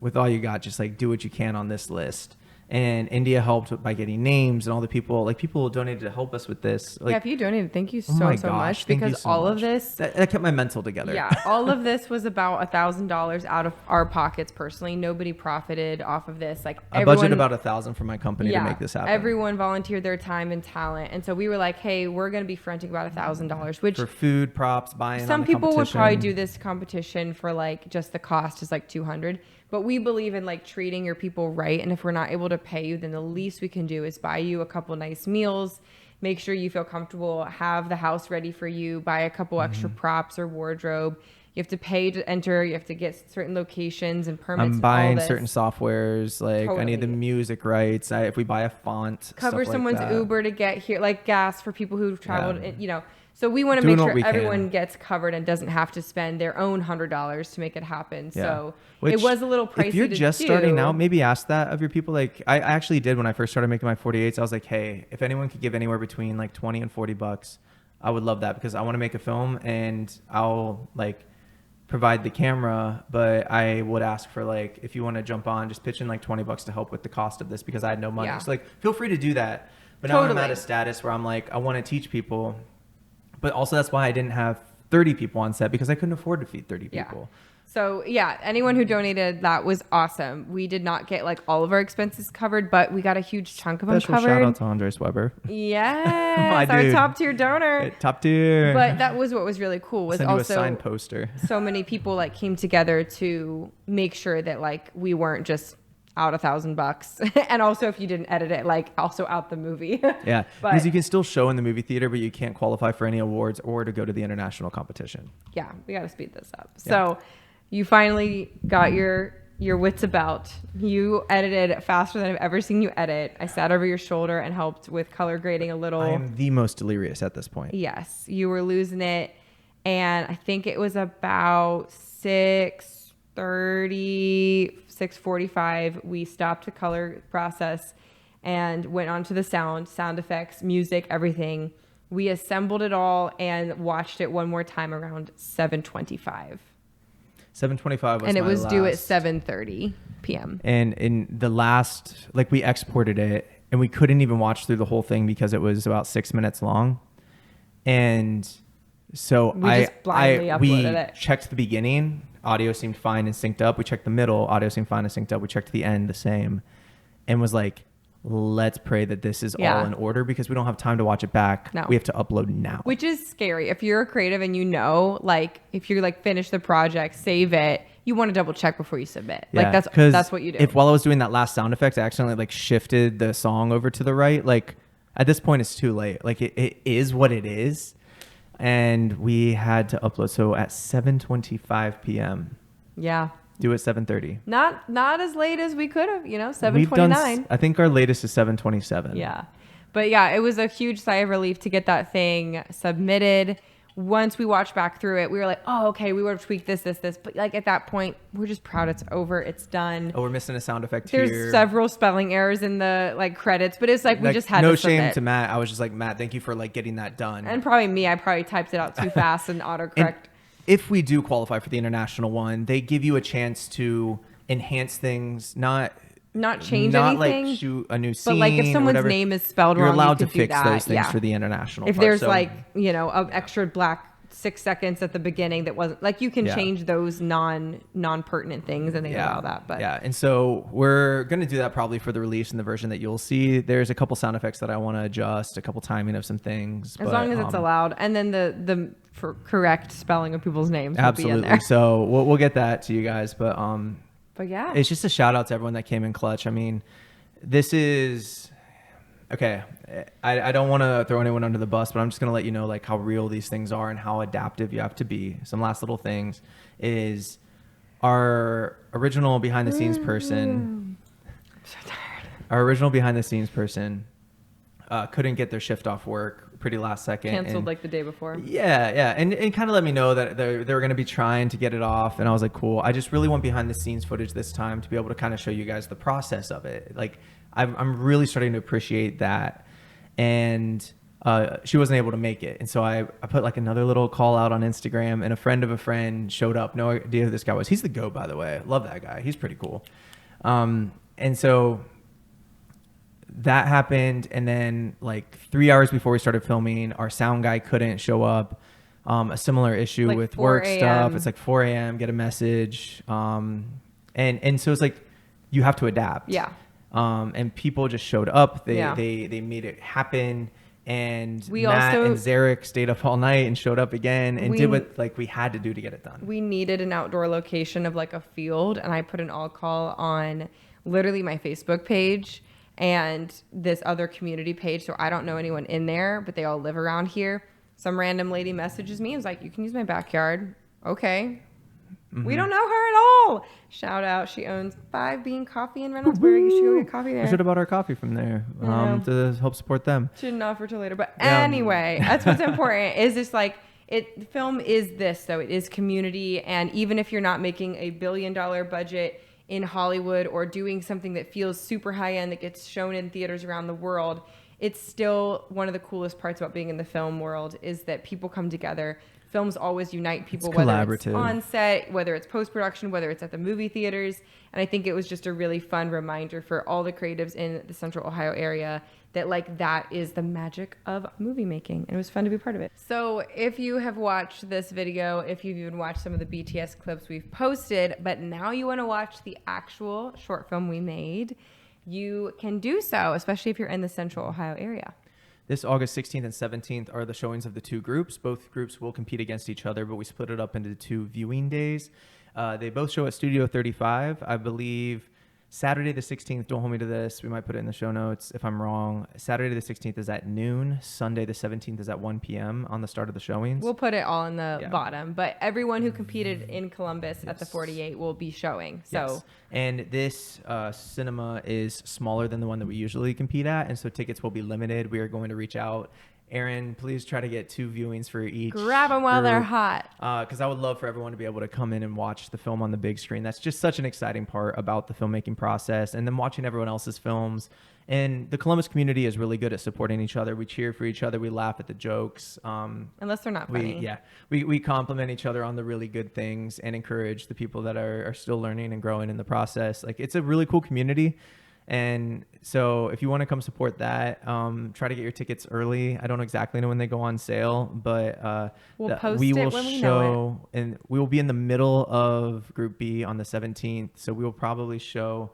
with all you got, just like do what you can on this list. And India helped by getting names and all the people, like people donated to help us with this. Like, yeah, if you donated, thank you so, oh my so gosh, much, thank you because so all of much. this, that kept my mental together. yeah, all of this was about $1,000 out of our pockets personally. Nobody profited off of this. Like I budgeted about 1,000 for my company to make this happen. Everyone volunteered their time and talent. And so we were like, hey, we're going to be fronting about $1,000, which for food, props, buying. some on the people would probably competition. do this competition for like just the cost is like 200, but we believe in like treating your people right. And if we're not able to pay you, then the least we can do is buy you a couple nice meals, make sure you feel comfortable, have the house ready for you, buy a couple extra Mm-hmm. props or wardrobe. You have to pay to enter. You have to get certain locations and permits. I'm and all buying this. certain softwares. Like I need the Totally. music rights. If we buy a font, Cover stuff someone's like that. Uber to get here, like gas for people who've traveled, Yeah. you know. So we want to Doing make what sure we can. everyone gets covered and doesn't have to spend their own $100 to make it happen. Yeah. So Which, it was a little pricey. If you're to just do. starting out, maybe ask that of your people. Like I actually did when I first started making my 48s. I was like, hey, if anyone could give anywhere between like 20 and $40, I would love that because I want to make a film and I'll like provide the camera, but I would ask for like, if you want to jump on, just pitch in like $20 to help with the cost of this because I had no money. Yeah. So like, feel free to do that. But now I'm Totally. at a status where I'm like, I want to teach people, but also that's why I didn't have 30 people on set because I couldn't afford to feed 30 Yeah. people. So yeah, anyone who donated, that was awesome. We did not get like all of our expenses covered, but we got a huge chunk of them Special covered. shout out to Andres Weber. Yes, My our dude. top tier donor. Top tier. But that was what was really cool. Was Send you a also signed poster. so many people like came together to make sure that like we weren't just out $1,000, and also if you didn't edit it, like also out the movie. Yeah, But- because you can still show in the movie theater, but you can't qualify for any awards or to go to the international competition. Yeah, we got to speed this up. So you finally got your wits about. You edited faster than I've ever seen you edit. I sat over your shoulder and helped with color grading a little. I am the most delirious at this point. Yes, you were losing it, and I think it was about 6:30, 6:45. We stopped the color process and went on to the sound effects, music, everything. We assembled it all and watched it one more time around 7:25. 7:25 was And it my was due at last. 7:30 p.m. And in the last, like we exported it and we couldn't even watch through the whole thing because it was about 6 minutes long. And so We just blindly we uploaded it. checked the beginning, audio seemed fine and synced up. We checked the middle, audio seemed fine and synced up. We checked the end, the same, and was like, let's pray that this is Yeah. all in order because we don't have time to watch it back. No. We have to upload now. Which is scary. If you're a creative and you know, like, if you're like finish the project, save it, you want to double check before you submit. Like 'cause that's what you do. If while I was doing that last sound effect, I accidentally like shifted the song over to the right, like at this point it's too late. Like it is what it is. And we had to upload. So at 7:25 p.m. Yeah. do it 7:30. Not as late as we could have, We've done. 7:29. I think our latest is 7:27. Yeah. But yeah, it was a huge sigh of relief to get that thing submitted. Once we watched back through it, we were like, oh, okay, we would have tweaked this. But like at that point, we're just proud it's over. It's done. Oh, we're missing a sound effect There's here. several spelling errors in the like credits, but it's like we Like, just had no to shame submit. to Matt. I was just like, Matt, thank you for like getting that done. And probably me, I probably typed it out too fast and autocorrect. And if we do qualify for the international one, they give you a chance to enhance things, not change not anything. like shoot a new scene. But like if or someone's whatever. name is spelled You're wrong, allowed you to could do fix that. those things Yeah. for the international. If part. there's So, like an extra black 6 seconds at the beginning that wasn't like, you can Yeah. change those non-pertinent things and they allow that. But yeah, and so we're gonna do that probably for the release in the version that you'll see. There's a couple sound effects that I want to adjust, a couple timing of some things. as long as it's allowed, and then the for correct spelling of people's names will be in Absolutely. there. So we'll get that to you guys, but But yeah, it's just a shout out to everyone that came in clutch. I mean, this is okay. I don't want to throw anyone under the bus, but I'm just going to let you know like how real these things are and how adaptive you have to be. Some last little things is our original behind the scenes person. so tired. Our original behind the scenes person couldn't get their shift off work pretty last second. Canceled and- like the day before. yeah, and kind of let me know that they were going to be trying to get it off, and I was like, cool. I just really want behind the scenes footage this time to be able to kind of show you guys the process of it. Like, I'm really starting to appreciate that, and she wasn't able to make it, and so I put like another little call out on Instagram, and a friend of a friend showed up. No idea who this guy was. He's the GOAT, by the way. Love that guy. He's pretty cool. And so that happened, and then like 3 hours before we started filming, our sound guy couldn't show up. A similar issue Like with 4 work stuff. a.m. It's like 4 a.m. Get a message, and so it's like you have to adapt. Yeah. And people just showed up. They Yeah. they made it happen. And We Matt also- and Zarek stayed up all night and showed up again and We- did what like we had to do to get it done. We needed an outdoor location of like a field, and I put an all call on literally my Facebook page and this other community page. So I don't know anyone in there, but they all live around here. Some random lady messages me and was like, you can use my backyard. Okay. Mm-hmm. We don't know her at all. Shout out. She owns 5 Bean Coffee in Reynoldsburg. You should go get coffee there. We should have bought our coffee from there to help support them. Shouldn't offer till later. But Yeah. anyway, that's what's important is just like film is this though. It is community. And even if you're not making a $1 billion budget in Hollywood or doing something that feels super high end that gets shown in theaters around the world, it's still one of the coolest parts about being in the film world is that people come together. Films always unite people, It's whether it's collaborative. on set, whether it's post-production, whether it's at the movie theaters. And I think it was just a really fun reminder for all the creatives in the Central Ohio area that like that is the magic of movie making. And it was fun to be part of it. So if you have watched this video, if you've even watched some of the BTS clips we've posted, but now you want to watch the actual short film we made, you can do so, especially if you're in the Central Ohio area. This August 16th and 17th are the showings of the two groups. Both groups will compete against each other, but we split it up into 2 viewing days. They both show at Studio 35. I believe Saturday the 16th, don't hold me to this, we might put it in the show notes if I'm wrong. Saturday the 16th is at noon. Sunday the 17th is at 1 p.m. on the start of the showings. We'll put it all in the Yeah. bottom, but everyone who competed in Columbus at the 48 will be showing. So Yes. And this cinema is smaller than the one that we usually compete at, and so tickets will be limited. We are going to reach out. Aaron, please try to get 2 viewings for each. grab them while they're group. hot. Because I would love for everyone to be able to come in and watch the film on the big screen. That's just such an exciting part about the filmmaking process, and then watching everyone else's films. And the Columbus community is really good at supporting each other. We cheer for each other. We laugh at the jokes. Unless they're not funny. We compliment each other on the really good things and encourage the people that are still learning and growing in the process. Like, it's a really cool community. And so if you want to come support that, try to get your tickets early. I don't exactly know when they go on sale, but We'll post we it will when we know show, and we will be in the middle of Group B on the 17th. So we will probably show,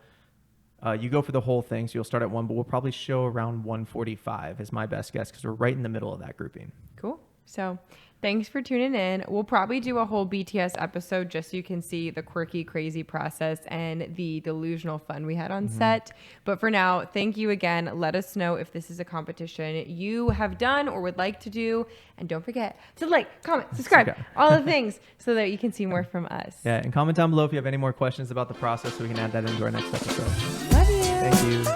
you go for the whole thing, so you'll start at 1, but we'll probably show around 1:45 is my best guess, because we're right in the middle of that grouping. Cool. So thanks for tuning in. We'll probably do a whole BTS episode just so you can see the quirky, crazy process and the delusional fun we had on set. But for now, thank you again. Let us know if this is a competition you have done or would like to do. And don't forget to like, comment, subscribe, Okay. all the things so that you can see more from us. Yeah, and comment down below if you have any more questions about the process so we can add that into our next episode. Love you. Thank you.